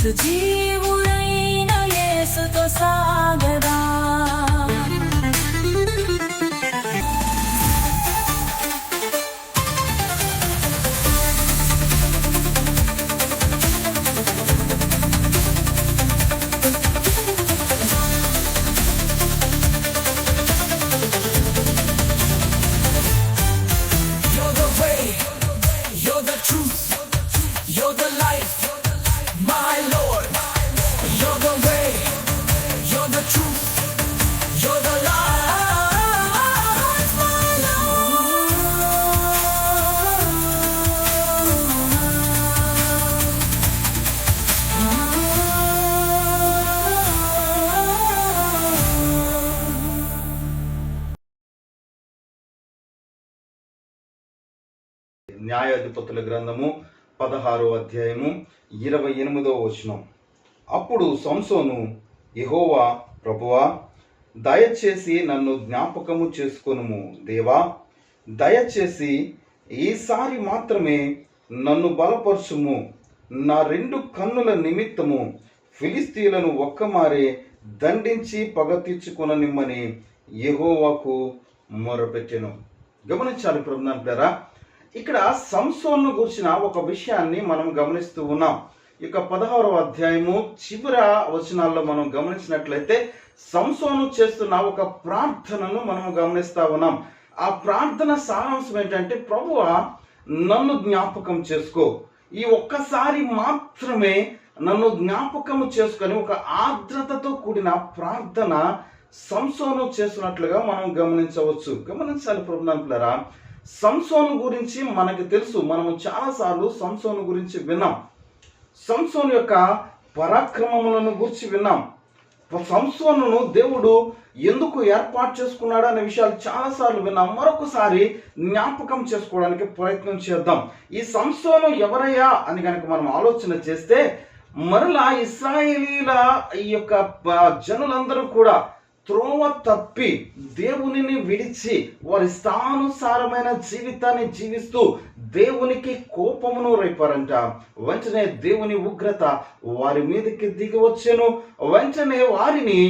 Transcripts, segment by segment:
సజీవుడైన యేసుతో సాగదా. న్యాయాధిపతుల గ్రంథము 16వ అధ్యాయము 28వ వచనం. అప్పుడు సంసోను, యెహోవా ప్రభువా, దయచేసి నన్ను జ్ఞాపకము చేసుకొనుము దేవా, దయచేసి ఈసారి మాత్రమే నన్ను బలపరచుము. నా 2 కన్నుల నిమిత్తము ఫిలిస్తీయులను ఒక్కమారే దండించి పగ తీర్చుకొననిమ్మని యెహోవాకు మొరపెట్టెను. గమనించాలి ప్రభువులారా, ఇక్కడ సంసోను గురించిన ఒక విషయాన్ని మనం గమనిస్తూ ఉన్నాం. ఇక 16వ అధ్యాయము చివరి వచనాల్లో మనం గమనించినట్లయితే సంసోను చేస్తున్న ఒక ప్రార్థనను మనం గమనిస్తా ఉన్నాం. ఆ ప్రార్థన సారాంశం ఏంటంటే, ప్రభువా నన్ను జ్ఞాపకం చేసుకో, ఈ ఒక్కసారి మాత్రమే నన్ను జ్ఞాపకం చేసుకొని ఒక ఆర్ద్రతతో కూడిన ప్రార్థన సంసోను చేస్తున్నట్లుగా మనం గమనించవచ్చు. గమనించాలి ప్రభువులారా, సంసోను గురించి మనకు తెలుసు. మనము చాలాసార్లు సంసోను గురించి విన్నాం. సంసోను యొక్క పరాక్రమములను గురించి విన్నాం. సంసోనును దేవుడు ఎందుకు ఏర్పాటు చేసుకున్నాడు అనే విషయాలు చాలాసార్లు విన్నాం. మరొకసారి జ్ఞాపకం చేసుకోవడానికి ప్రయత్నం చేద్దాం. ఈ సంసోను ఎవరయ్యా అని కనుక మనం ఆలోచన చేస్తే, మరలా ఇశ్రాయేలీల ఈ యొక్క జనులందరూ కూడా త్రోవ తప్పి దేవునిని విడిచి వారి స్థానుసారమైన జీవితాన్ని జీవిస్తూ దేవునికి కోపమును రేపారంట. వెంటనే దేవుని ఉగ్రత వారి మీదకి దిగి వచ్చెను. వెంటనే వారిని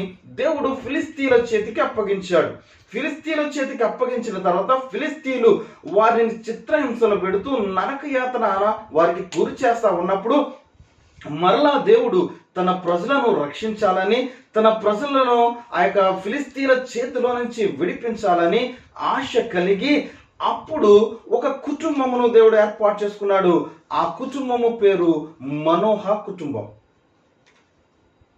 దేవుడు ఫిలిస్తీయుల చేతికి అప్పగించాడు. ఫిలిస్తీయుల చేతికి అప్పగించిన తర్వాత ఫిలిస్తీయులు వారిని చిత్రహింసలు పెడుతూ నరకయాతన వారికి గురి చేస్తా ఉన్నప్పుడు మరలా దేవుడు తన ప్రజలను రక్షించాలని, తన ప్రజలను ఆ యొక్క ఫిలిస్తీన్ల చేతిలో నుంచి విడిపించాలని ఆశ కలిగి అప్పుడు ఒక కుటుంబమును దేవుడు ఏర్పాటు చేసుకున్నాడు. ఆ కుటుంబము పేరు మనోహ కుటుంబం.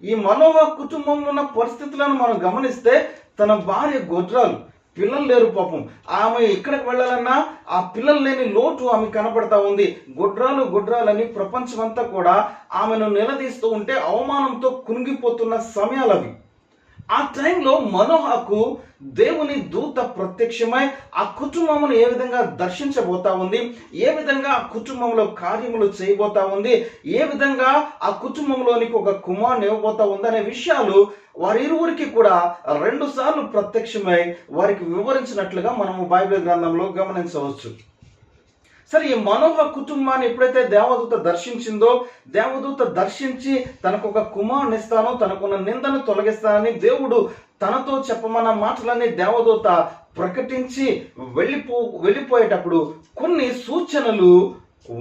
ఈ మనోహ కుటుంబం ఉన్న పరిస్థితులను మనం గమనిస్తే, తన భార్య గొడ్రాలు, పిల్లలు లేరు పాపం. ఆమె ఎక్కడికి వెళ్ళాలన్నా ఆ పిల్లలు లేని లోటు ఆమె కనపడతా ఉంది. గొడ్రాలని ప్రపంచమంతా కూడా ఆమెను నిలదీస్తూ ఉంటే అవమానంతో కునిగిపోతున్న సమయాలవి. ఆ టైంలో మనోహకు దేవుని దూత ప్రత్యక్షమై ఆ కుటుంబమును ఏ విధంగా దర్శించబోతా ఉంది, ఏ విధంగా ఆ కుటుంబంలో కార్యములు చేయబోతా ఉంది, ఏ విధంగా ఆ కుటుంబంలోనికి ఒక కుమారుని ఇవ్వబోతా ఉంది అనే విషయాలు వారిరువురికి కూడా 2 సార్లు ప్రత్యక్షమై వారికి వివరించినట్లుగా మనము బైబిల్ గ్రంథంలో గమనించవచ్చు. సరే, ఈ మనోహ కుటుంబాన్ని ఎప్పుడైతే దేవదూత దర్శించిందో, దేవదూత దర్శించి తనకు ఒక కుమారుని ఇస్తాను, తనకున్న నిందను తొలగిస్తానని దేవుడు తనతో చెప్పమన్న మాటలన్నీ దేవదూత ప్రకటించి వెళ్ళిపోయేటప్పుడు కొన్ని సూచనలు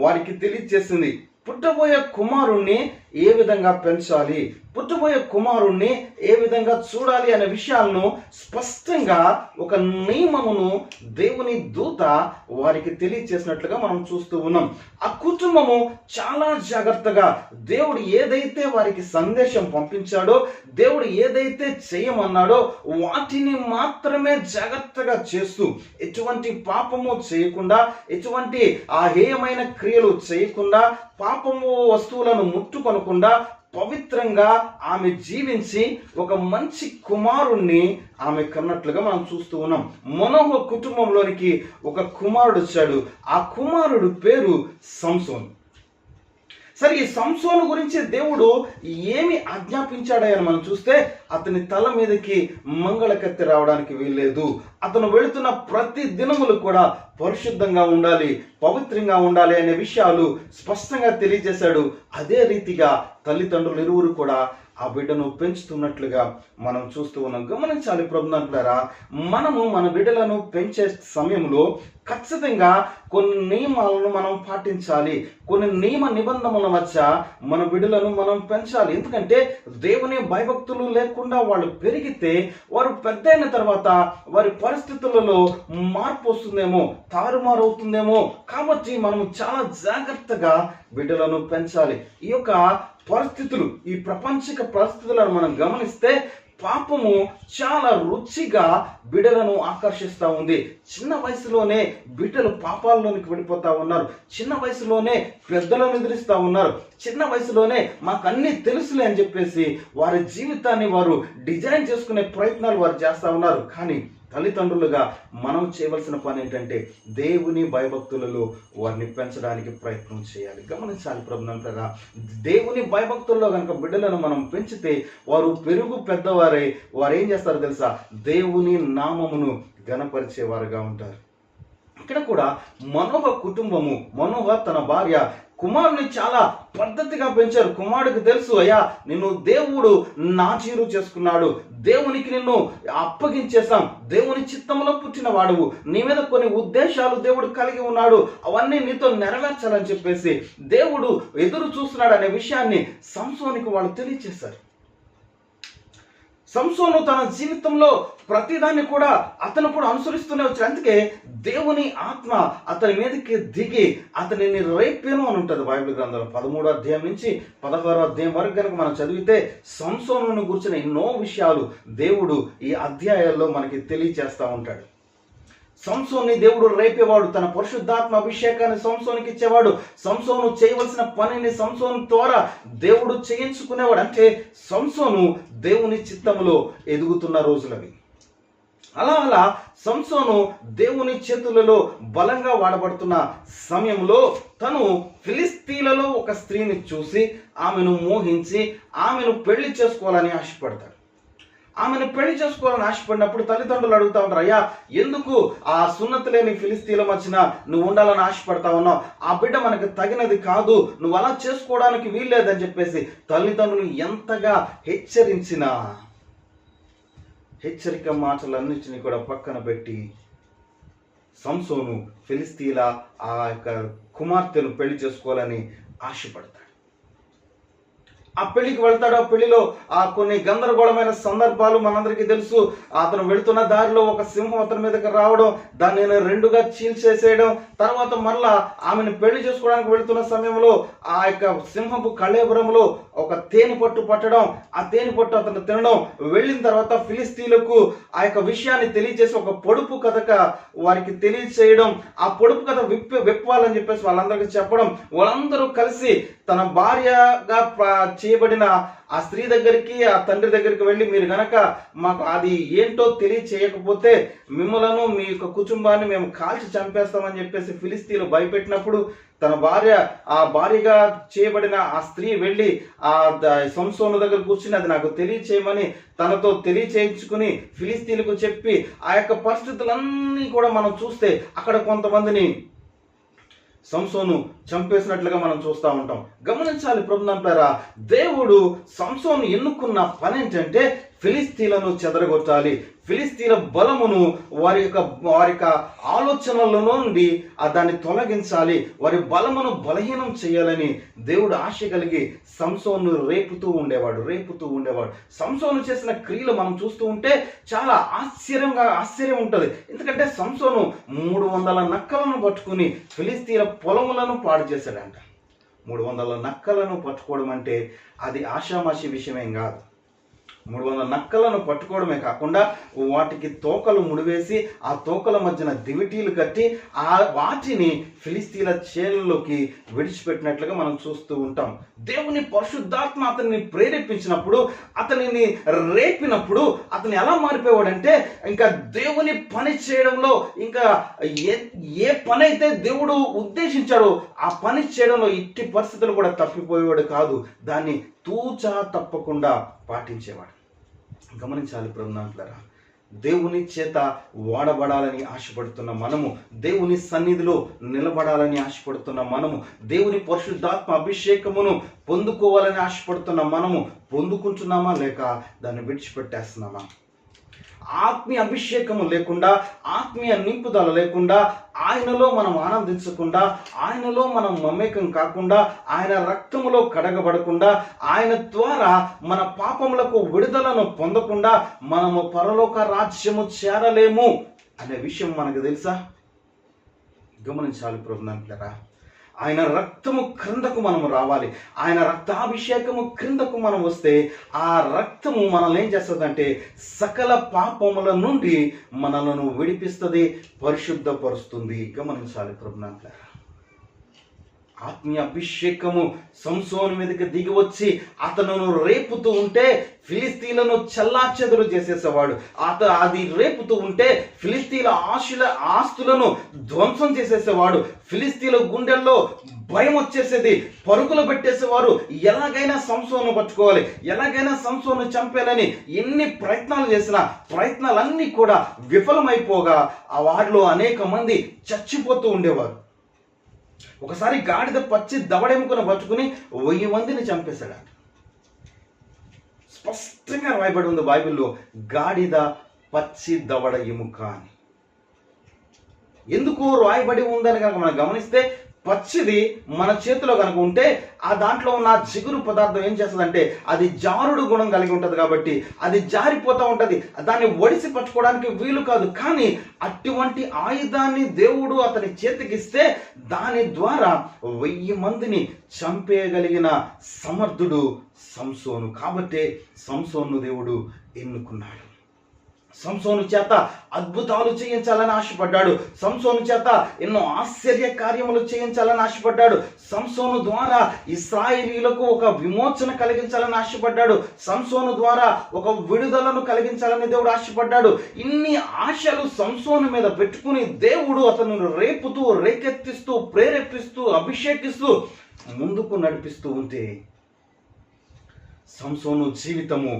వారికి తెలియజేసింది. పుట్టబోయే కుమారుణ్ణి ఏ విధంగా పెంచాలి, పుట్టబోయే కుమారుణ్ణి ఏ విధంగా చూడాలి అనే విషయాలను స్పష్టంగా ఒక నియమమును దేవుని దూత వారికి తెలియచేసినట్లుగా మనం చూస్తూ ఉన్నాం. ఆ కుటుంబము చాలా జాగ్రత్తగా దేవుడు ఏదైతే వారికి సందేశం పంపించాడో, దేవుడు ఏదైతే చేయమన్నాడో వాటిని మాత్రమే జాగ్రత్తగా చేస్తూ, ఎటువంటి పాపము చేయకుండా, ఎటువంటి హేయమైన క్రియలు చేయకుండా, పాపము వస్తువులను ముట్టుకొనకుండా పవిత్రంగా ఆమె జీవించి ఒక మంచి కుమారుణ్ణి ఆమె కన్నట్లుగా మనం చూస్తూ ఉన్నాం. మనోహ కుటుంబంలోనికి ఒక కుమారుడు వచ్చాడు. ఆ కుమారుడు పేరు సంసోన్. సరే, ఈ సంసోను గురించి దేవుడు ఏమి ఆజ్ఞాపించాడని మనం చూస్తే, అతని తల మీదకి మంగళకత్తి రావడానికి వీల్లేదు, అతను వెళుతున్న ప్రతి దినములు కూడా పరిశుద్ధంగా ఉండాలి, పవిత్రంగా ఉండాలి అనే విషయాలు స్పష్టంగా తెలియజేశాడు. అదే రీతిగా తల్లిదండ్రులు ఇరువురు కూడా ఆ బిడ్డను పెంచుతున్నట్లుగా మనం చూస్తూ ఉన్నాం. గమనించాలి ప్రభునంటులారా, మనము మన బిడ్డలను పెంచే సమయంలో ఖచ్చితంగా కొన్ని నియమాలను మనం పాటించాలి. కొన్ని నియమ నిబంధనల మధ్య మన బిడ్డలను మనం పెంచాలి. ఎందుకంటే దేవుని భయభక్తులు లేకుండా వాళ్ళు పెరిగితే వారు పెద్ద అయిన తర్వాత వారి పరిస్థితులలో మార్పు వస్తుందేమో, తారుమారు అవుతుందేమో. కాబట్టి మనం చాలా జాగ్రత్తగా బిడ్డలను పెంచాలి. ఈ యొక్క పరిస్థితులు, ఈ ప్రపంచిక పరిస్థితులను మనం గమనిస్తే పాపము చాలా రుచిగా బిడ్డలను ఆకర్షిస్తూ ఉంది. చిన్న వయసులోనే బిడ్డలు పాపాల్లోనికి వెళ్ళిపోతా ఉన్నారు. చిన్న వయసులోనే పెద్దలను ఎదిరిస్తూ ఉన్నారు. చిన్న వయసులోనే మాకు అన్నీ తెలుసులే అని చెప్పేసి వారి జీవితాన్ని వారు డిజైన్ చేసుకునే ప్రయత్నాలు వారు చేస్తూ ఉన్నారు. కానీ తల్లిదండ్రులుగా మనం చేయవలసిన పని ఏంటంటే దేవుని భయభక్తులలో వారిని పెంచడానికి ప్రయత్నం చేయాలి. గమనించాలి ప్రభునంటారా, దేవుని భయభక్తుల్లో కనుక బిడ్డలను మనం పెంచితే వారు పెరుగు పెద్దవారై వారు ఏం చేస్తారో తెలుసా, దేవుని నామమును ఘనపరిచేవారుగా ఉంటారు. ఇక్కడ కూడా మనోహ కుటుంబము, మనోహ తన భార్య కుమారుని చాలా పద్ధతిగా పెంచారు. కుమారుడికి తెలుసు, అయ్యా నిన్ను దేవుడు నాజీరు చేసుకున్నాడు, దేవునికి నిన్ను అప్పగించేశాం, దేవుని చిత్తంలో పుట్టిన వాడువు, నీ మీద కొన్ని ఉద్దేశాలు దేవుడు కలిగి ఉన్నాడు, అవన్నీ నీతో నెరవేర్చాలని చెప్పేసి దేవుడు ఎదురు చూస్తున్నాడు అనే విషయాన్ని సంసోనుకు వాళ్ళు తెలియచేశారు. సంసోను తన జీవితంలో ప్రతిదాన్ని కూడా అతను కూడా అనుసరిస్తూనే వచ్చాడు. అందుకే దేవుని ఆత్మ అతని మీదకి దిగి అతనిని రేపాను అని ఉంటుంది బైబిల్ గ్రంథంలో. 13వ అధ్యాయం నుంచి 16వ అధ్యాయం వరకు కనుక మనం చదివితే సంసోనును గురించిన ఎన్నో విషయాలు దేవుడు ఈ అధ్యాయాల్లో మనకి తెలియచేస్తూ ఉంటాడు. సంసోన్ని దేవుడు రేపేవాడు, తన పరిశుద్ధాత్మ అభిషేకాన్ని సంసోనికి ఇచ్చేవాడు, సంసోను చేయవలసిన పనిని సంసోను ద్వారా దేవుడు చేయించుకునేవాడు. అంటే సంసోను దేవుని చిత్తములో ఎదుగుతున్న రోజులవి. అలా సంసోను దేవుని చేతులలో బలంగా వాడబడుతున్న సమయంలో తను ఫిలిస్తీన్లలో ఒక స్త్రీని చూసి ఆమెను మోహించి ఆమెను పెళ్లి చేసుకోవాలని ఆశపడతాడు. ఆమెను పెళ్లి చేసుకోవాలని ఆశపడినప్పుడు తల్లిదండ్రులు అడుగుతా ఉంటారు, అయ్యా ఎందుకు ఆ సున్నతి లేని ఫిలిస్తీన్ల మధ్యన నువ్వు ఉండాలని ఆశపడతా ఉన్నావు, ఆ బిడ్డ మనకు తగినది కాదు, నువ్వు అలా చేసుకోవడానికి వీల్లేదని చెప్పేసి తల్లిదండ్రులు ఎంతగా హెచ్చరించినా హెచ్చరిక మాటలన్నింటినీ కూడా పక్కన పెట్టి సంసోను ఫిలిస్తీన్ల ఆ యొక్క కుమార్తెను పెళ్లి చేసుకోవాలని ఆశపడతాడు. ఆ పెళ్లికి వెళ్తాడు. ఆ పెళ్లిలో కొన్ని గందరగోళమైన సందర్భాలు మనందరికీ తెలుసు. అతను వెళుతున్న దారిలో ఒక సింహం అతని మీదకి రావడం, దాన్ని రెండుగా చీల్చేసేయడం, తర్వాత మరలా ఆమెను పెళ్లి చేసుకోవడానికి వెళుతున్న సమయంలో ఆ యొక్క సింహపు కళేబరంలో ఒక తేనె పట్టు పట్టడం, ఆ తేనె పట్టు అతను తినడం, వెళ్ళిన తర్వాత ఫిలిస్తీన్లకు ఆ యొక్క విషయాన్ని తెలియజేసి ఒక పొడుపు కథక వారికి తెలియచేయడం, ఆ పొడుపు కథ విప్పాలని చెప్పేసి వాళ్ళందరికీ చెప్పడం, వాళ్ళందరూ కలిసి తన భార్యగా చేయబడిన ఆ స్త్రీ దగ్గరికి, ఆ తండ్రి దగ్గరికి వెళ్ళి మీరు గనక మాకు అది ఏంటో తెలియచేయకపోతే మిమ్మలను మీ యొక్క కుటుంబాన్ని మేము కాల్చి చంపేస్తామని చెప్పేసి ఫిలిస్తీన్లు భయపెట్టినప్పుడు తన భార్యగా చేయబడిన ఆ స్త్రీ వెళ్ళి ఆ సంసోను దగ్గర కూర్చుని అది నాకు తెలియచేయమని తనతో తెలియచేయించుకుని ఫిలిస్తీన్లకు చెప్పి ఆ యొక్క పరిస్థితులన్నీ కూడా మనం చూస్తే అక్కడ కొంతమందిని సంసోను చంపేసినట్లుగా మనం చూస్తూ ఉంటాం. గమనించాలి ప్రభునంటారా, దేవుడు సంసోను ఎన్నుకున్న పని ఏంటంటే ఫిలిస్తీన్లను చెదరగొట్టాలి, ఫిలిస్తీన్ల బలమును వారి యొక్క ఆలోచనల నుండి దాన్ని తొలగించాలి, వారి బలమును బలహీనం చేయాలని దేవుడు ఆశ కలిగి సంసోను రేపుతూ ఉండేవాడు. సంసోను చేసిన క్రియలు మనం చూస్తూ ఉంటే చాలా ఆశ్చర్యం ఉంటుంది. ఎందుకంటే సంసోను 300 నక్కలను పట్టుకుని ఫిలిస్తీన్ల పొలములను పాడు చేశాడంట. 300 నక్కలను పట్టుకోవడం అంటే అది ఆషామాషి విషయమేం కాదు. 300 నక్కలను పట్టుకోవడమే కాకుండా వాటికి తోకలు ముడివేసి ఆ తోకల మధ్యన దివిటీలు కట్టి వాటిని ఫిలిస్తీన్ల చేలలోకి విడిచిపెట్టినట్లుగా మనం చూస్తూ ఉంటాం. దేవుని పరిశుద్ధాత్మ అతన్ని ప్రేరేపించినప్పుడు, అతనిని రేపినప్పుడు అతను ఎలా మారిపోయాడంటే, ఇంకా దేవుని పని చేయడంలో, ఇంకా ఏ పని అయితే దేవుడు ఉద్దేశించాడో ఆ పని చేయడంలో ఇట్టి పరిస్థితులు కూడా తప్పిపోయేవాడు కాదు. దాన్ని తూచా తప్పకుండా పాటించేవాడు. గమనించాలి ప్రభునాథులారా, దేవుని చేత వాడబడాలని ఆశపడుతున్న మనము, దేవుని సన్నిధిలో నిలబడాలని ఆశపడుతున్న మనము, దేవుని పరిశుద్ధాత్మ అభిషేకమును పొందుకోవాలని ఆశపడుతున్న మనము పొందుకుంటున్నామా లేక దాన్ని విడిచిపెట్టేస్తున్నామా? ఆత్మీయ అభిషేకము లేకుండా, ఆత్మీయ నింపుదల లేకుండా, ఆయనలో మనం ఆనందించకుండా, ఆయనలో మనం మమేకం కాకుండా, ఆయన రక్తములో కడగబడకుండా, ఆయన ద్వారా మన పాపములకు విడుదలను పొందకుండా మనము పరలోక రాజ్యము చేరలేము అనే విషయం మనకు తెలుసా? గమనించాలి ప్రభునాథులారా, ఆయన రక్తము క్రిందకు మనము రావాలి. ఆయన రక్తాభిషేకము క్రిందకు మనం వస్తే ఆ రక్తము మనల్ని ఏం చేస్తుందంటే సకల పాపముల నుండి మనలను విడిపిస్తుంది, పరిశుద్ధపరుస్తుంది. గమనించాలి ప్రభునాథులారా, ఆత్మీయ అభిషేకము సంసోను మీదకి దిగి వచ్చి అతను రేపుతూ ఉంటే ఫిలిస్తీన్లను చెల్లాచెదురు చేసేసేవాడు. అది రేపుతూ ఉంటే ఫిలిస్తీన్ల ఆస్తులను ధ్వంసం చేసేసేవాడు. ఫిలిస్తీన్ల గుండెల్లో భయం వచ్చేసేది, పరుగులు పెట్టేసేవారు. ఎలాగైనా సంసోను పట్టుకోవాలి, ఎలాగైనా సంసోను చంపేయాలని ఎన్ని ప్రయత్నాలు చేసినా ప్రయత్నాలన్నీ కూడా విఫలమైపోగా ఆ వారిలో అనేక మంది చచ్చిపోతూ ఉండేవారు. ఒకసారి గాడిద పచ్చి దవడెముకను పట్టుకుని 1000 మందిని చంపేశాడు. స్పష్టంగా రాయబడి ఉంది బైబిల్లో, గాడిద పచ్చి దవడ ఎముక అని. ఎందుకు రాయబడి ఉందని కనుక మనం గమనిస్తే, పచ్చిది మన చేతిలో కనుక ఉంటే ఆ దాంట్లో ఉన్న జిగురు పదార్థం ఏం చేస్తుందంటే అది జారుడు గుణం కలిగి ఉంటుంది కాబట్టి అది జారిపోతూ ఉంటుంది, దాన్ని ఒడిసి పట్టుకోవడానికి వీలు కాదు. కానీ అటువంటి ఆయుధాన్ని దేవుడు అతని చేతికిస్తే దాని ద్వారా 1000 మందిని చంపేయగలిగిన సమర్థుడు సంసోను. కాబట్టి సంసోను దేవుడు ఎన్నుకున్నాడు. సంసోను చేత అద్భుతాలు చేయించాలని ఆశపడ్డాడు. సంసోను చేత ఎన్నో ఆశ్చర్య కార్యములు చేయించాలని ఆశపడ్డాడు. సంసోను ద్వారా ఇశ్రాయేలీయులకు ఒక విమోచన కలిగించాలని ఆశపడ్డాడు. సంసోను ద్వారా ఒక విడుదలను కలిగించాలని దేవుడు ఆశపడ్డాడు. ఇన్ని ఆశలు సంసోను మీద పెట్టుకుని దేవుడు అతను రేపుతూ, రేకెత్తిస్తూ, ప్రేరేపిస్తూ, అభిషేకిస్తూ ముందుకు నడిపిస్తూ ఉంటే సంసోను జీవితము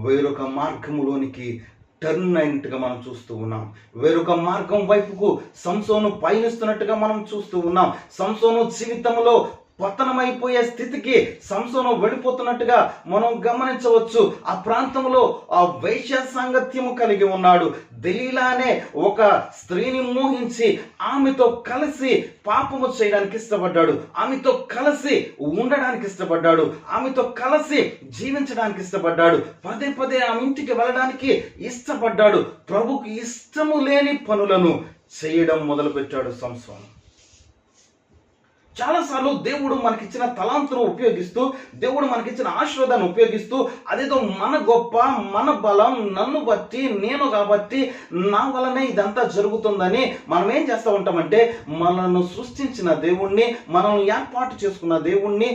వేరొక మార్గములోనికి టర్న్ అయినట్టుగా మనం చూస్తూ ఉన్నాం. వేరొక మార్గం వైపుకు సంసోను పయనిస్తున్నట్టుగా మనం చూస్తూ ఉన్నాం. సంసోను జీవితంలో పతనమైపోయే స్థితికి సంసోను వెళ్ళిపోతున్నట్టుగా మనం గమనించవచ్చు. ఆ ప్రాంతంలో ఆ వైశ్య సాంగత్యము కలిగి ఉన్నాడు. దెలీలా అనే ఒక స్త్రీని మోహించి ఆమెతో కలిసి పాపము చేయడానికి ఇష్టపడ్డాడు. ఆమెతో కలిసి ఉండడానికి ఇష్టపడ్డాడు. ఆమెతో కలిసి జీవించడానికి ఇష్టపడ్డాడు. పదే పదే ఆమె ఇంటికి వెళ్ళడానికి ఇష్టపడ్డాడు. ప్రభుకు ఇష్టము లేని పనులను చేయడం మొదలుపెట్టాడు సంసోను. చాలాసార్లు దేవుడు మనకిచ్చిన తలాంతును ఉపయోగిస్తూ, దేవుడు మనకిచ్చిన ఆశీర్వాదాన్ని ఉపయోగిస్తూ, అదేదో మన గొప్ప, మన బలం, నన్ను బట్టి, నేను కాబట్టి, నా వలనే ఇదంతా జరుగుతుందని మనం ఏం చేస్తూ ఉంటామంటే మనల్ని సృష్టించిన దేవుణ్ణి, మనల్ని ఏర్పాటు చేసుకున్న దేవుణ్ణి,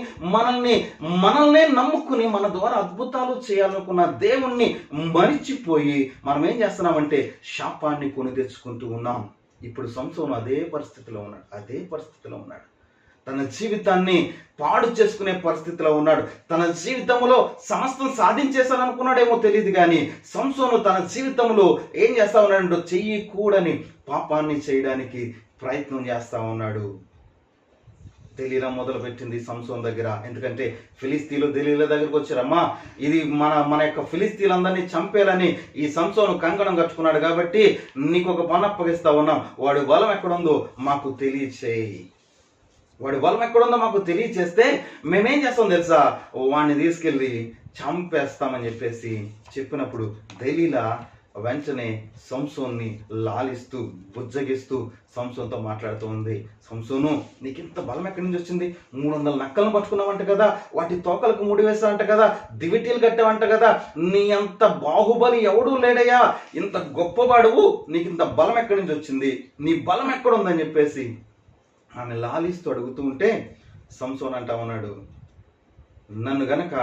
మనల్నే నమ్ముకుని మన ద్వారా అద్భుతాలు చేయాలనుకున్న దేవుణ్ణి మరిచిపోయి మనం ఏం చేస్తున్నామంటే శాపాన్ని కొని తెచ్చుకుంటూ ఉన్నాం. ఇప్పుడు సంసోను అదే పరిస్థితిలో ఉన్నాడు. తన జీవితాన్ని పాడు చేసుకునే పరిస్థితిలో ఉన్నాడు. తన జీవితంలో సమస్తం సాధించేశాననుకున్నాడేమో తెలియదు, కానీ సంసోను తన జీవితంలో ఏం చేస్తా ఉన్నాడు? చెయ్యకూడని పాపాన్ని చేయడానికి ప్రయత్నం చేస్తా ఉన్నాడు. దెలీలా మొదలు పెట్టింది సంసోను దగ్గర. ఎందుకంటే ఫిలిస్తీన్లు దెలీలా దగ్గరకు వచ్చారమ్మా, ఇది మన యొక్క ఫిలిస్తీన్లందరినీ చంపేయాలని ఈ సంసోను కంకణం కట్టుకున్నాడు కాబట్టి నీకు ఒక పని అప్పగిస్తా ఉన్నాం. వాడి బలం ఎక్కడుందో మాకు తెలియచేస్తే మేమేం చేస్తాం తెలుసా, వాడిని తీసుకెళ్ళి చంపేస్తామని చెప్పేసి చెప్పినప్పుడు దెలీలా వెంటనే సంసోన్ని లాలిస్తూ బుజ్జగిస్తూ సంసోన్తో మాట్లాడుతూ ఉంది. సంసోను, నీకింత బలం ఎక్కడి నుంచి వచ్చింది? 300 నక్కలను పట్టుకున్నావంట కదా, వాటి తోకలకు ముడి వేసావంట కదా, దివిటీలు కట్టావంట కదా, నీ అంత బాహుబలి ఎవడూ లేడయ్యా, ఇంత గొప్పవాడువు, నీకు ఇంత బలం ఎక్కడి నుంచి వచ్చింది, నీ బలం ఎక్కడుందని చెప్పేసి ఆమె లాలిస్తూ అడుగుతూ ఉంటే సంసోన్ అంటా ఉన్నాడు, నన్ను గనక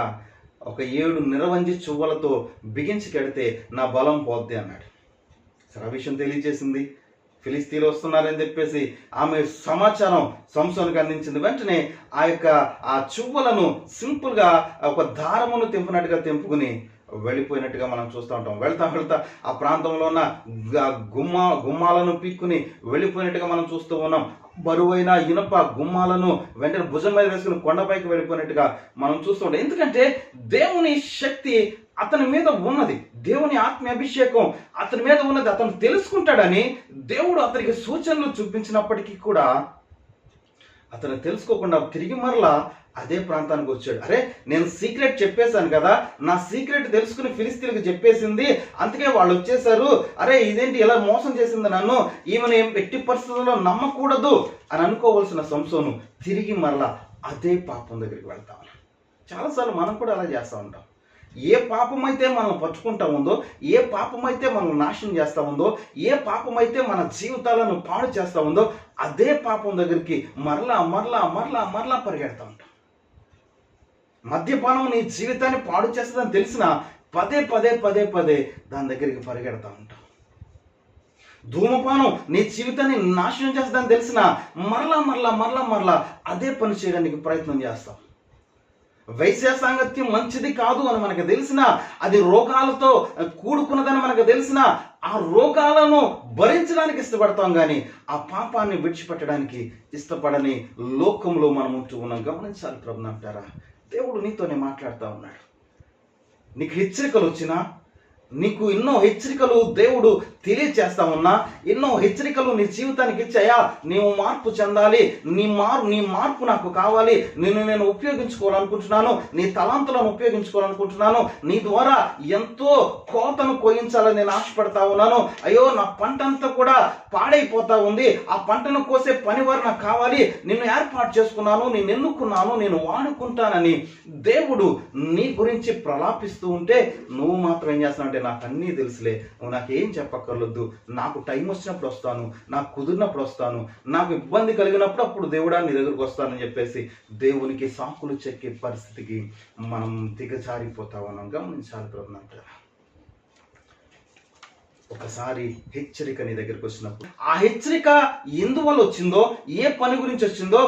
ఒక 7 నిరవంజి చువ్వలతో బిగించి కడితే నా బలం పోద్ది అన్నాడు. సరే, ఆ విషయం తెలియజేసింది. ఫిలిస్తీన్లు వస్తున్నారని చెప్పేసి ఆమె సమాచారం సంసోనుకు అందించింది. వెంటనే ఆ చువ్వలను సింపుల్గా ఒక దారమును తెంపినట్టుగా తెంపుకుని వెళ్ళిపోయినట్టుగా మనం చూస్తూ ఉంటాం. వెళ్తా ఆ ప్రాంతంలో ఉన్న గుమ్మాలను పీక్కుని వెళ్ళిపోయినట్టుగా మనం చూస్తూ ఉన్నాం. బరువైన ఇనుప గుమ్మాలను వెంటనే భుజం మీద వేసుకుని కొండపైకి వెళ్ళిపోయినట్టుగా మనం చూస్తూ ఉంటాం. ఎందుకంటే దేవుని శక్తి అతని మీద ఉన్నది, దేవుని ఆత్మ అభిషేకం అతని మీద ఉన్నది, అతను తెలుసుకుంటాడని దేవుడు అతనికి సూచనలు చూపించినప్పటికీ కూడా అతను తెలుసుకోకుండా తిరిగి మరలా అదే ప్రాంతానికి వచ్చాడు. అరే, నేను సీక్రెట్ చెప్పేశాను కదా, నా సీక్రెట్ తెలుసుకుని ఫిలిస్తీన్లకు చెప్పేసింది, అందుకే వాళ్ళు వచ్చేసారు, అరే ఇదేంటి ఇలా మోసం చేసింది నన్ను, ఈమెను ఎట్టి పరిస్థితుల్లో నమ్మకూడదు అని అనుకోవాల్సిన సంసోను తిరిగి మరలా అదే పాపం దగ్గరికి వెళ్తాం. చాలాసార్లు మనం కూడా అలా చేస్తూ ఉంటాం. ఏ పాపమైతే మనం పట్టుకుంటా ఉందో, ఏ పాపమైతే మనం నాశనం చేస్తూ ఉందో, ఏ పాపమైతే మన జీవితాలను పాడు చేస్తూ ఉందో, అదే పాపం దగ్గరికి మరలా పరిగెడతా ఉంటాం. మద్యపానం నీ జీవితాన్ని పాడు చేస్తుందని తెలిసిన పదే దాని దగ్గరికి పరిగెడతా ఉంటాం. ధూమపానం నీ జీవితాన్ని నాశనం చేస్తుందని తెలిసిన మరలా అదే పని చేయడానికి ప్రయత్నం చేస్తాం. వైశ్య సాంగత్యం మంచిది కాదు అని మనకు తెలిసిన, అది రోగాలతో కూడుకున్నదని మనకు తెలిసిన, ఆ రోగాలను భరించడానికి ఇష్టపడతాం, కానీ ఆ పాపాన్ని విడిచిపెట్టడానికి ఇష్టపడని లోకంలో మనం ఉంటూ ఉన్నాం. గమనించాలి ప్రభునంటారా, దేవుడు నీతోనే మాట్లాడుతూ ఉన్నాడు. నీకు హెచ్చరికలు వచ్చినా, నీకు ఎన్నో హెచ్చరికలు దేవుడు తెలియచేస్తా ఉన్నా, ఎన్నో హెచ్చరికలు నీ జీవితానికి ఇచ్చాయా, నీవు మార్పు చెందాలి, నీ మార్పు నాకు కావాలి, నేను ఉపయోగించుకోవాలనుకుంటున్నాను, నీ తలాంతులను ఉపయోగించుకోవాలనుకుంటున్నాను, నీ ద్వారా ఎంతో కోతను కోయించాలని నేను ఆశపడతా ఉన్నాను, అయ్యో నా పంట అంతా కూడా పాడైపోతా ఉంది, ఆ పంటను కోసే పనివారు నాకు కావాలి, నిన్ను ఏర్పాటు చేసుకున్నాను, నేను ఎన్నుకున్నాను, నేను వాడుకుంటానని దేవుడు నీ గురించి ప్రలాపిస్తూ ఉంటే నువ్వు మాత్రం ఏం చేస్తున్నావు అంటే, నాకు అన్నీ తెలుసులే, నువ్వు నాకేం చెప్పక్కర్లేదు, నాకు టైం వచ్చినప్పుడు వస్తాను, నాకు కుదిరినప్పుడు వస్తాను, నాకు ఇబ్బంది కలిగినప్పుడు అప్పుడు దేవుడా నీ దగ్గరకు వస్తానని చెప్పేసి దేవునికి సాకులు చెక్కే పరిస్థితికి మనం దిగజారిపోతా ఉన్నాం. గమనించాలి ప్రభునంటారా, ఒకసారి హెచ్చరిక నీ దగ్గరికి వచ్చినప్పుడు, ఆ హెచ్చరిక ఎందువల్ల వచ్చిందో, ఏ పని గురించి వచ్చిందో,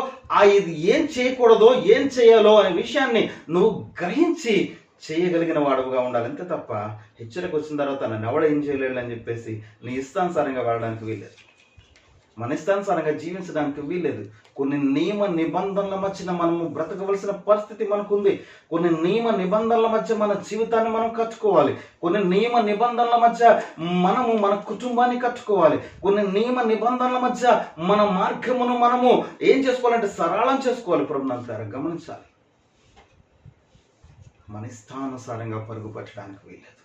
ఇది ఏం చేయకూడదో ఏం చేయాలో అనే విషయాన్ని నువ్వు గ్రహించి చేయగలిగిన వాడుగా ఉండాలి. అంతే తప్ప హెచ్చరిక వచ్చిన తర్వాత నన్ను ఎవడ ఏం చేయలేడు అని చెప్పేసి నీ ఇష్టానుసారంగా వాడడానికి వీల్లేదు, మన ఇష్టానుసారంగా జీవించడానికి వీల్లేదు. కొన్ని నియమ నిబంధనల మధ్య మనము బ్రతకవలసిన పరిస్థితి మనకుంది. కొన్ని నియమ నిబంధనల మధ్య మన జీవితాన్ని మనం కట్టుకోవాలి. కొన్ని నియమ నిబంధనల మధ్య మనము మన కుటుంబాన్ని కట్టుకోవాలి. కొన్ని నియమ నిబంధనల మధ్య మన మార్గమును మనము ఏం చేసుకోవాలంటే సరళం చేసుకోవాలి. ప్రభునంతారా గమనించాలి, మన ఇష్టానుసారంగా పరుగు పట్టడానికి వీల్లేదు,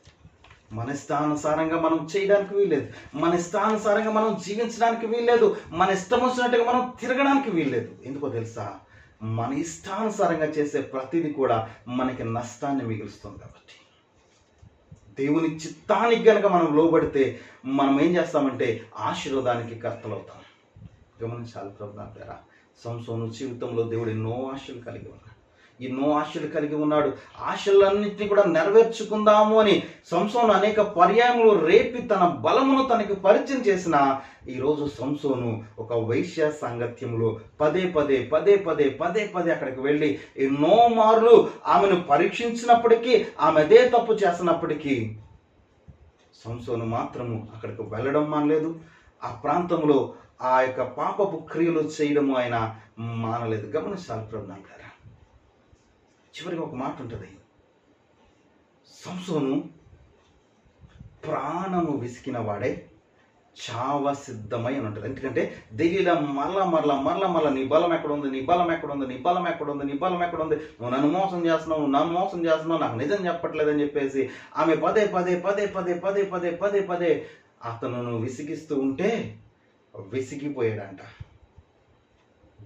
మన ఇష్టానుసారంగా మనం చేయడానికి వీల్లేదు, మన ఇష్టానుసారంగా మనం జీవించడానికి వీల్లేదు, మన ఇష్టం వచ్చినట్టుగా మనం తిరగడానికి వీల్లేదు. ఎందుకో తెలుసా, మన ఇష్టానుసారంగా చేసే ప్రతిదీ కూడా మనకి నష్టాన్ని మిగులుస్తుంది. కాబట్టి దేవుని చిత్తానికి గనక మనం లోబడితే మనం ఏం చేస్తామంటే ఆశీర్వాదానికి కర్తలవుతాం. గమనించాలి ప్రభునంటారా, సంసోను జీవితంలో దేవుడు ఎన్నో ఆశలు కలిగి ఉన్నాడు, ఎన్నో ఆశలు కలిగి ఉన్నాడు. ఆశలన్నింటినీ కూడా నెరవేర్చుకుందాము అని సంసోను అనేక పర్యాయములు రేపి తన బలమును తనకి పరిచయం చేసిన ఈరోజు సంసోను ఒక వైశ్య సాంగత్యంలో పదే అక్కడికి వెళ్ళి ఎన్నో మార్లు ఆమెను పరీక్షించినప్పటికీ, ఆమె అదే తప్పు చేస్తున్నప్పటికీ సంసోను మాత్రము అక్కడికి వెళ్ళడం మానలేదు. ఆ ప్రాంతంలో ఆ యొక్క పాపపు క్రియలు చేయడము ఆయన మానలేదు. గమనించాలి ప్రభునంటారా, చివరికి ఒక మాట ఉంటుంది, సంసోను ప్రాణము విసికిన వాడే చావ సిద్ధమై అని ఉంటుంది. ఎందుకంటే దెలీలా మరలా నీ బలం ఎక్కడుంది, నీ బలం ఎక్కడుంది, నీ బలం ఎక్కడుంది, నీ బలం ఎక్కడుంది, నువ్వు నన్ను మోసం చేస్తున్నావు, నాకు నిజం చెప్పట్లేదని చెప్పేసి ఆమె పదే అతను విసిగిస్తూ ఉంటే విసిగిపోయాడంట.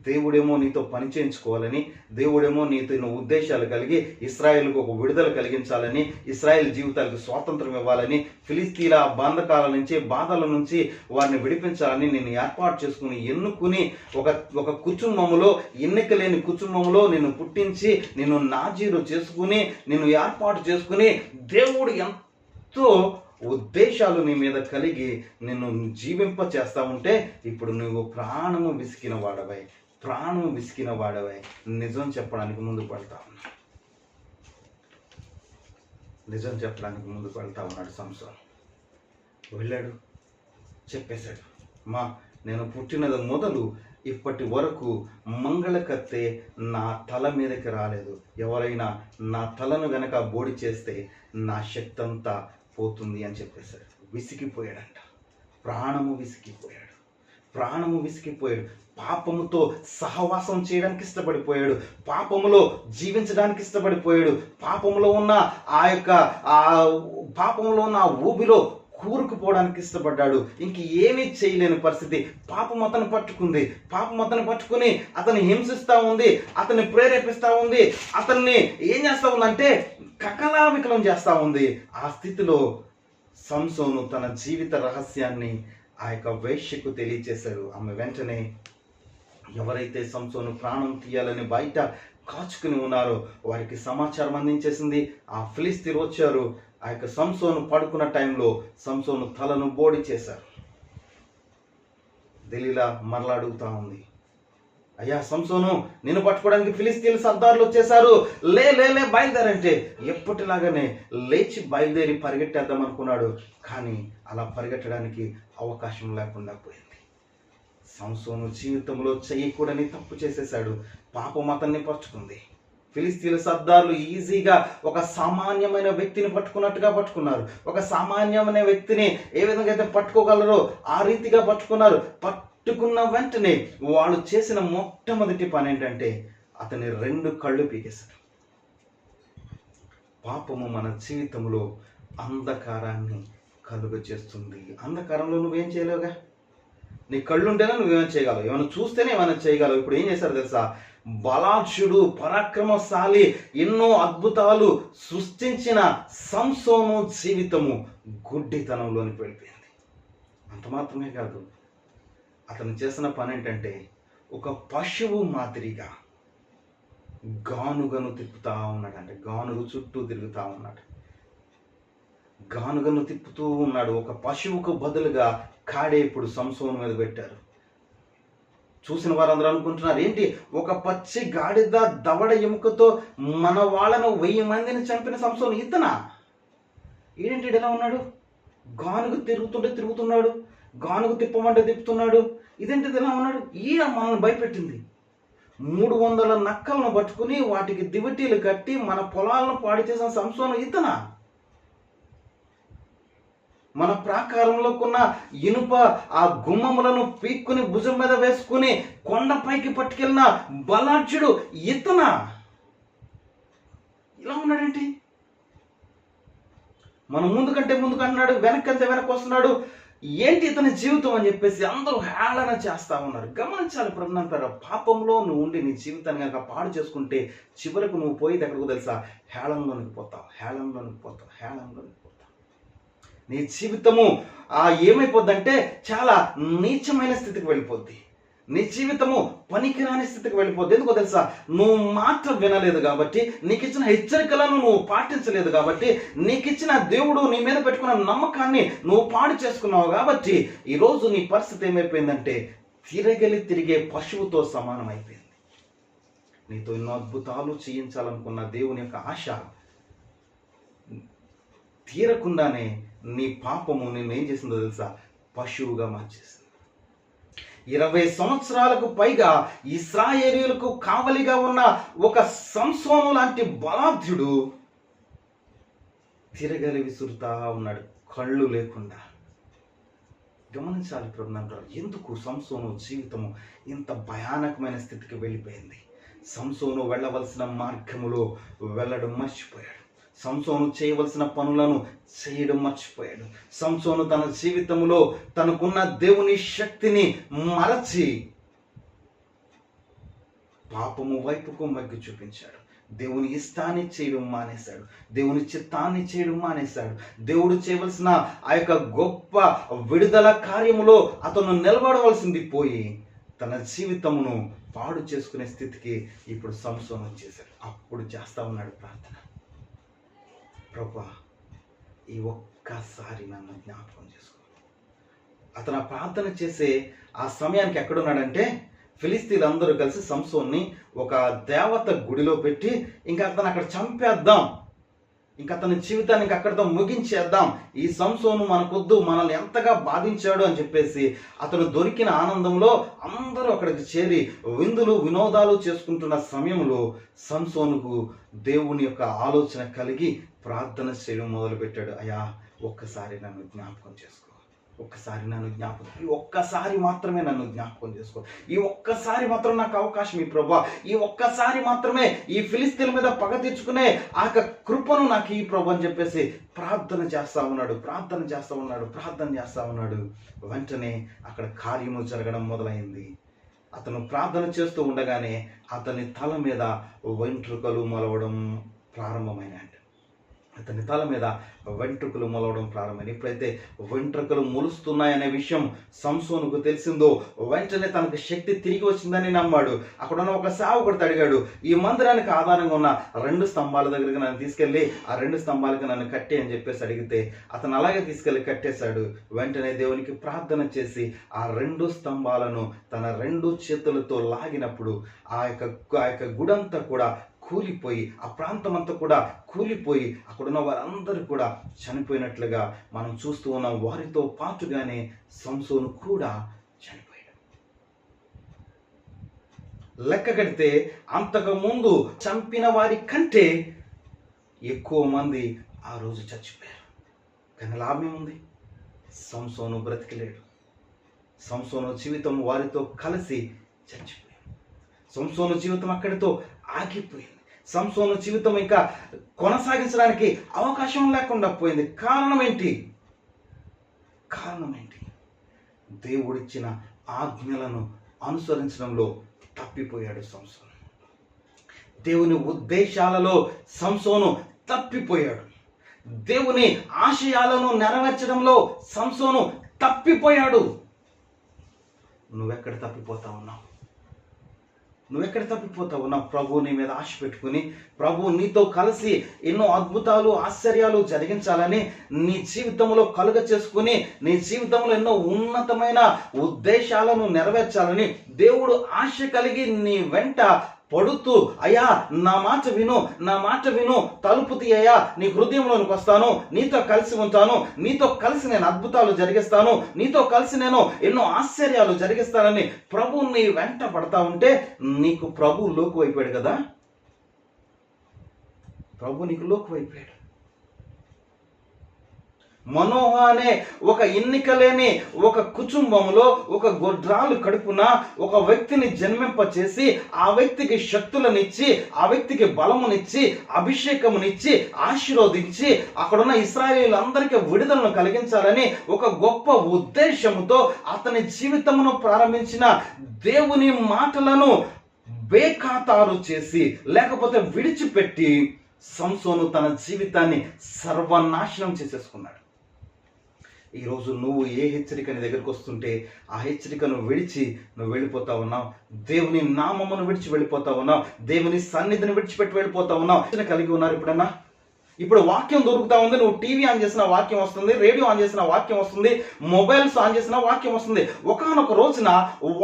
దేవుడేమో నీతో పని చేయించుకోవాలని, దేవుడేమో నీతో ఉద్దేశాలు కలిగి ఇశ్రాయేలుకు ఒక విడుదల కలిగించాలని, ఇశ్రాయేల్ జీవితాలకు స్వాతంత్రం ఇవ్వాలని, ఫిలిస్తీన్ల బంధకాల నుంచి, బాధల నుంచి వారిని విడిపించాలని నేను ఏర్పాటు చేసుకుని ఎన్నుకుని ఒక కుటుంబంలో, ఎన్నిక లేని కుటుంబంలో నిన్ను పుట్టించి నిన్ను నాజీరు చేసుకుని నిన్ను ఏర్పాటు చేసుకుని దేవుడు ఎంతో ఉద్దేశాలు నీ మీద కలిగి నిన్ను జీవింప చేస్తా ఉంటే ఇప్పుడు నువ్వు ప్రాణము విసికిన వాడవై నిజం చెప్పడానికి ముందుకు వెళ్తా ఉన్నాడు సంసోను. వెళ్ళాడు, చెప్పేశాడు, నేను పుట్టినది మొదలు ఇప్పటి వరకు మంగళకత్తే నా తల మీదకి రాలేదు. ఎవరైనా నా తలను గనక బోడి చేస్తే నా శక్తి అంతా పోతుంది అని చెప్పేశాడు. విసిగిపోయాడంట. ప్రాణము విసిగిపోయాడు. పాపముతో సహవాసం చేయడానికి ఇష్టపడిపోయాడు. పాపములో జీవించడానికి ఇష్టపడిపోయాడు. పాపములో ఉన్న ఆ ఊబిలో కూరుకుపోవడానికి ఇష్టపడ్డాడు. ఇంక ఏమీ చేయలేని పరిస్థితి. పాపం అతను పట్టుకుని అతన్ని హింసిస్తూ ఉంది, అతన్ని ప్రేరేపిస్తూ ఉంది, అతన్ని ఏం చేస్తూ ఉందంటే కకలావికలం చేస్తూ ఉంది. ఆ స్థితిలో సంసోను తన జీవిత రహస్యాన్ని ఆ యొక్క వేశ్యకు తెలియచేశాడు. ఆమె వెంటనే ఎవరైతే సంసోను ప్రాణం తీయాలని బయట కాచుకుని ఉన్నారో వారికి సమాచారం అందించేసింది. ఆ ఫిలిస్తీన్లు వచ్చారు. ఆ యొక్క సంసోను పడుకున్న టైంలో సంసోను తలను బోడి చేశారు. దెలీలా మరలా అడుగుతా ఉంది, అయ్యా సంసోను, నిన్ను పట్టుకోవడానికి ఫిలిస్తీన్ల సర్దార్లు వచ్చేసారు, లే బయలుదేరంటే ఎప్పటిలాగానే లేచి బయలుదేరి పరిగెట్టేద్దాం అనుకున్నాడు. కానీ అలా పరిగెట్టడానికి అవకాశం లేకుండా పోయింది. సంసోను జీవితంలో చేయకూడని తప్పు చేసేశాడు. పాపం అతన్ని పట్టుకుంది. ఫిలిస్తీన్ల సర్దార్లు ఈజీగా ఒక సామాన్యమైన వ్యక్తిని పట్టుకున్నట్టుగా పట్టుకున్నారు. ఒక సామాన్యమైన వ్యక్తిని ఏ విధంగా అయితే పట్టుకోగలరో ఆ రీతిగా పట్టుకున్నారు. పట్టుకున్న వెంటనే వాళ్ళు చేసిన మొట్టమొదటి పని ఏంటంటే అతని 2 కళ్ళు పీకేశారు. పాపము మన జీవితంలో అంధకారాన్ని కలుగ చేస్తుంది. అంధకారంలో నువ్వేం చేయలేవుగా. నీ కళ్ళుంటేనే నువ్వేమైనా చేయగలవు, ఏమైనా చూస్తేనే ఏమైనా చేయగలవు. ఇప్పుడు ఏం చేశారు తెలుసా? బలాఢ్యుడు, పరాక్రమశాలి, ఎన్నో అద్భుతాలు సృష్టించిన సంసోను జీవితము గుడ్డితనంలోనికి వెళ్ళిపోయింది. అంత మాత్రమే కాదు, అతను చేసిన పని ఏంటంటే ఒక పశువు మాదిరిగా గానుగను తిప్పుతా ఉన్నాడు. అంటే గానుగు చుట్టూ తిరుగుతా ఉన్నాడు. గానుగను తిప్పుతూ ఉన్నాడు. ఒక పశువుకు బదులుగా కాడే ఇప్పుడు సంసోను మీద పెట్టారు. చూసిన వారందరూ అనుకుంటున్నారు, ఏంటి ఒక పచ్చి గాడిద దవడ ఎముకతో మన వాళ్ళను 1000 మందిని చంపిన సంసోను ఇతనా? ఏంటి ఎలా ఉన్నాడు? గానుగు తిరుగుతున్నాడు, గానుగు తిప్పమంటే తిప్పుతున్నాడు. ఇదేంటిది ఎలా ఉన్నాడు? ఈయన మనల్ని భయపెట్టింది. 300 నక్కలను పట్టుకుని వాటికి దివిటీలు కట్టి మన పొలాలను పాడు చేసిన సంసోను ఇతనా? మన ప్రాకారంలో ఉన్న ఇనుప ఆ గుమ్మములను పీక్కుని భుజం మీద వేసుకుని కొండపైకి పట్టుకెళ్ళిన బలాఢ్యుడు ఇతనా? ఇలా ఉన్నాడేంటి? మనం ముందు అంటున్నాడు, వెనక్కంతే వెనక్కి వస్తున్నాడు. ఏంటి ఇతని జీవితం అని చెప్పేసి అందరూ హేళన చేస్తా ఉన్నారు. గమనించాలి ప్రభునంటారా, పాపంలో నువ్వు ఉండి నీ జీవితాన్ని కనుక పాడు చేసుకుంటే చివరకు నువ్వు పోయేది ఎక్కడికి తెలుసా? హేళంలోనికి పోతావు. నీ జీవితము ఏమైపోద్దంటే చాలా నీచమైన స్థితికి వెళ్ళిపోద్ది. నీ జీవితము పనికిరాని స్థితికి వెళ్ళిపోద్ది. ఎందుకో తెలుసా? నువ్వు మాట వినలేదు కాబట్టి, నీకు ఇచ్చిన హెచ్చరికలను నువ్వు పాటించలేదు కాబట్టి, నీకు ఇచ్చిన దేవుడు నీ మీద పెట్టుకున్న నమ్మకాన్ని నువ్వు పాడు చేసుకున్నావు కాబట్టి ఈరోజు నీ పరిస్థితి ఏమైపోయిందంటే తిరిగే పశువుతో సమానం అయిపోయింది. నీతో ఎన్నో అద్భుతాలు చేయించాలనుకున్న దేవుని యొక్క ఆశ తీరకుండానే నీ పాపము నిన్ను ఏం చేసిందో తెలుసా? పశువుగా మార్చేసింది. 20 సంవత్సరాలకు పైగా ఇశ్రాయేలీయులకు కావలిగా ఉన్న ఒక సంసోను లాంటి బలాఢ్యుడు తిరగలి విసురుతా ఉన్నాడు, కళ్ళు లేకుండా. గమనించాలి ప్రభునంటారు. ఎందుకు సంసోను జీవితము ఇంత భయానకమైన స్థితికి వెళ్ళిపోయింది? సంసోను వెళ్ళవలసిన మార్గములో వెళ్ళడం మర్చిపోయాడు. సంసోను చేయవలసిన పనులను చేయడం మర్చిపోయాడు. సంసోను తన జీవితంలో తనకున్న దేవుని శక్తిని మరచి పాపము వైపుకు మొగ్గు చూపించాడు. దేవుని ఇష్టాన్ని చేయడం మానేశాడు. దేవుని చిత్తాన్ని చేయడం మానేశాడు. దేవుడు చేయవలసిన ఆ యొక్క గొప్ప విడుదల కార్యములో అతను నిలబడవలసింది పోయి తన జీవితమును పాడు చేసుకునే స్థితికి ఇప్పుడు సంసోను వచ్చేశాడు. అప్పుడు చేస్తా ఉన్నాడు ప్రార్థన, ప్రభువా ఈ ఒక్కసారి నన్ను జ్ఞాపకం చేసుకో. అతను ప్రార్థన చేసే ఆ సమయానికి ఎక్కడున్నాడంటే, ఫిలిస్తీన్లందరూ కలిసి సంసోన్ని ఒక దేవత గుడిలో పెట్టి ఇంకా అతను అక్కడ చంపేద్దాం, ఇంకా అతని జీవితాన్ని ఇంకా అక్కడితో ముగించేద్దాం, ఈ సంసోను మనకొద్దు, మనల్ని ఎంతగా బాధించాడు అని చెప్పేసి అతను దొరికిన ఆనందంలో అందరూ అక్కడికి చేరి విందులు వినోదాలు చేసుకుంటున్న సమయంలో సంసోనుకు దేవుని యొక్క ఆలోచన కలిగి ప్రార్థన చేయడం మొదలుపెట్టాడు. అయ్యా ఒక్కసారి నన్ను జ్ఞాపకం చేసుకో, ఒక్కసారి నన్ను జ్ఞాపకం, ఈ ఒక్కసారి మాత్రమే నన్ను జ్ఞాపకం చేసుకో, ఈ ఒక్కసారి మాత్రం నాకు అవకాశం ఈ ప్రభువా, ఈ ఒక్కసారి మాత్రమే ఈ ఫిలిస్తీన్ల మీద పగ తీర్చుకునే ఆ కృపను నాకు ఈ ప్రభు అని చెప్పేసి ప్రార్థన చేస్తా ఉన్నాడు. వెంటనే అక్కడ కార్యము జరగడం మొదలైంది. అతను ప్రార్థన చేస్తూ ఉండగానే అతని తల మీద వెంట్రుకలు మొలవడం ప్రారంభమైనాయి. అతని తల మీద వెంట్రుకలు మొలవడం ప్రారంభమైంది. ఎప్పుడైతే వెంట్రుకలు మొలుస్తున్నాయనే విషయం సంసోనుకు తెలిసిందో వెంటనే తనకు శక్తి తిరిగి వచ్చిందని నమ్మాడు. అక్కడున్న ఒక సేవకుడితో అడిగాడు, ఈ మందిరానికి ఆధారంగా ఉన్న 2 స్తంభాల దగ్గరికి నన్ను తీసుకెళ్ళి ఆ 2 స్తంభాలకి నన్ను కట్టి అని చెప్పేసి అడిగితే అతను అలాగే తీసుకెళ్ళి కట్టేశాడు. వెంటనే దేవునికి ప్రార్థన చేసి ఆ 2 స్తంభాలను తన 2 చేతులతో లాగినప్పుడు ఆ యొక్క గుడంతా కూడా కూలిపోయి, ఆ ప్రాంతం అంతా కూడా కూలిపోయి అక్కడున్న వారందరూ కూడా చనిపోయినట్లుగా మనం చూస్తూ ఉన్నాం. వారితో పాటుగానే సంసోను కూడా చనిపోయాడు. లెక్క కడితే అంతకు ముందు చంపిన వారి కంటే ఎక్కువ మంది ఆ రోజు చచ్చిపోయారు. కానీ లాభం ఉంది, సంసోను బ్రతికిలేడు. సంసోను జీవితం వారితో కలిసి చచ్చిపోయాడు. సంసోను జీవితం అక్కడితో ఆగిపోయింది. సంసోను జీవితం ఇంకా కొనసాగించడానికి అవకాశం లేకుండా పోయింది. కారణం ఏంటి? దేవుడిచ్చిన ఆజ్ఞలను అనుసరించడంలో తప్పిపోయాడు సంసోను. దేవుని ఉద్దేశాలలో సంసోను తప్పిపోయాడు. దేవుని ఆశయాలను నెరవేర్చడంలో సంసోను తప్పిపోయాడు. నువ్వెక్కడ తప్పిపోతా ఉన్నావు? ప్రభు నీ మీద ఆశ పెట్టుకుని, ప్రభు నీతో కలిసి ఎన్నో అద్భుతాలు ఆశ్చర్యాలు జరిగించాలని నీ జీవితంలో కలుగ చేసుకుని, నీ జీవితంలో ఎన్నో ఉన్నతమైన ఉద్దేశాలను నెరవేర్చాలని దేవుడు ఆశ కలిగి నీ వెంట పడుతూ, అయ్యా నా మాట విను, తలుపు తీయ్యా, నీ హృదయంలోనికి వస్తాను, నీతో కలిసి ఉంటాను, నీతో కలిసి నేను అద్భుతాలు జరిగిస్తాను, నీతో కలిసి నేను ఎన్నో ఆశ్చర్యాలు జరిగిస్తానని ప్రభు నీ వెంట పడతా ఉంటే నీకు ప్రభు లోకు అయిపోయాడు కదా. ప్రభు నీకు లోకు అయిపోయాడు. మనోహ అనే ఒక ఎన్నిక లేని ఒక కుటుంబంలో ఒక గొడ్రాలు కడుపున ఒక వ్యక్తిని జన్మింపచేసి ఆ వ్యక్తికి శక్తులనిచ్చి, ఆ వ్యక్తికి బలమునిచ్చి, అభిషేకమునిచ్చి, ఆశీర్వదించి అక్కడున్న ఇశ్రాయేలులందరికీ విడుదలను కలిగించాలని ఒక గొప్ప ఉద్దేశంతో అతని జీవితమును ప్రారంభించిన దేవుని మాటలను బేఖాతారు చేసి, లేకపోతే విడిచిపెట్టి సంసోను తన జీవితాన్ని సర్వనాశనం చేసేసుకున్నాడు. ఈరోజు నువ్వు ఏ హెచ్చరిక నీ దగ్గరకు వస్తుంటే ఆ హెచ్చరికను విడిచి నువ్వు వెళ్ళిపోతా ఉన్నావు. దేవుని నామమును విడిచి వెళ్ళిపోతా ఉన్నావు. దేవుని సన్నిధిని విడిచిపెట్టి వెళ్ళిపోతా ఉన్నావు. కలిగి ఉన్నారు ఎప్పుడన్నా? ఇప్పుడు వాక్యం దొరుకుతా ఉంది. నువ్వు టీవీ ఆన్ చేసిన వాక్యం వస్తుంది, రేడియో ఆన్ చేసిన వాక్యం వస్తుంది, మొబైల్స్ ఆన్ చేసిన వాక్యం వస్తుంది. ఒకానొక రోజున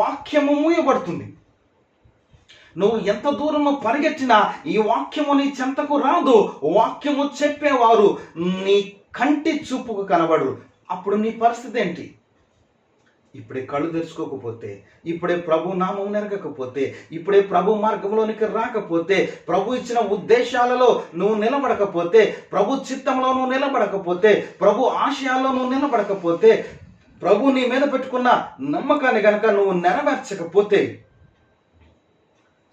వాక్యము మూయబడుతుంది. నువ్వు ఎంత దూరము పరిగెట్టినా ఈ వాక్యము నీ చెంతకు రాదు. వాక్యము చెప్పేవారు నీ కంటి చూపుకు కనబడు. అప్పుడు నీ పరిస్థితి ఏంటి? ఇప్పుడే కళ్ళు తెరుచుకోకపోతే, ఇప్పుడే ప్రభు నామం నెరగకపోతే, ఇప్పుడే ప్రభు మార్గంలోనికి రాకపోతే, ప్రభు ఇచ్చిన ఉద్దేశాలలో నువ్వు నిలబడకపోతే, ప్రభు చిత్తంలో నువ్వు నిలబడకపోతే, ప్రభు ఆశయాల్లో నువ్వు నిలబడకపోతే ప్రభు నీ మీద పెట్టుకున్న నమ్మకాన్ని గనక నువ్వు నెరవేర్చకపోతే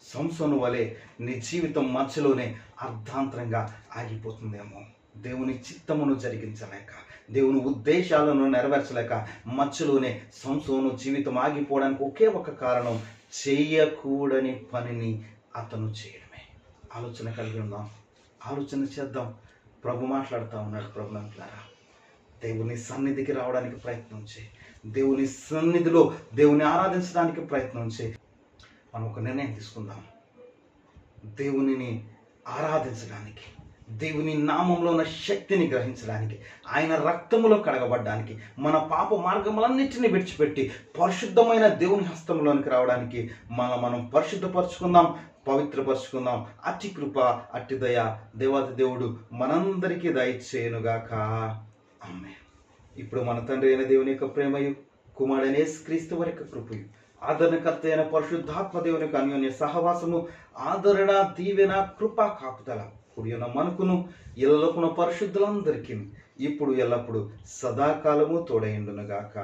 సంసోను వలె నీ జీవితం మధ్యలోనే అర్ధాంతరంగా ఆగిపోతుందేమో. దేవుని చిత్తమును జరిగించలేక, దేవుని ఉద్దేశాలను నెరవేర్చలేక మధ్యలోనే సంసోను జీవితం ఆగిపోవడానికి ఒకే ఒక కారణం, చేయకూడని పనిని అతను చేయడమే. ఆలోచన కలిగి ఉందాం, ఆలోచన చేద్దాం. ప్రభు మాట్లాడుతూ ఉన్నాడు. ప్రభు అంటున్నారా, దేవుని సన్నిధికి రావడానికి ప్రయత్నం చేయి. దేవుని సన్నిధిలో దేవుని ఆరాధించడానికి ప్రయత్నం చేయి. మనం ఒక నిర్ణయం తీసుకుందాం. దేవునిని ఆరాధించడానికి, దేవుని నామంలో ఉన్న శక్తిని గ్రహించడానికి, ఆయన రక్తములో కడగబడ్డానికి, మన పాప మార్గములన్నింటినీ విడిచిపెట్టి పరిశుద్ధమైన దేవుని హస్తంలోనికి రావడానికి మనం పరిశుద్ధపరచుకుందాం, పవిత్రపరచుకుందాం. అట్టి కృప, అట్టి దయ దేవాది దేవుడు మనందరికీ దయచేయునుగాక. ఆమేన్. ఇప్పుడు మన తండ్రి అయిన దేవుని యొక్క ప్రేమయు, కుమారుడైన యేసుక్రీస్తు వారి యొక్క కృపయు, ఆదరణకర్త అయిన పరిశుద్ధాత్మ దేవుని యొక్క అన్యోన్య సహవాసము, ఆదరణ, దీవెన, కృప, కాపుదల కూడి ఉన్న మనకును ఇళ్ళకున్న పరిశుద్ధులందరికీ ఇప్పుడు ఎల్లప్పుడు సదాకాలము తోడైండునుగాక.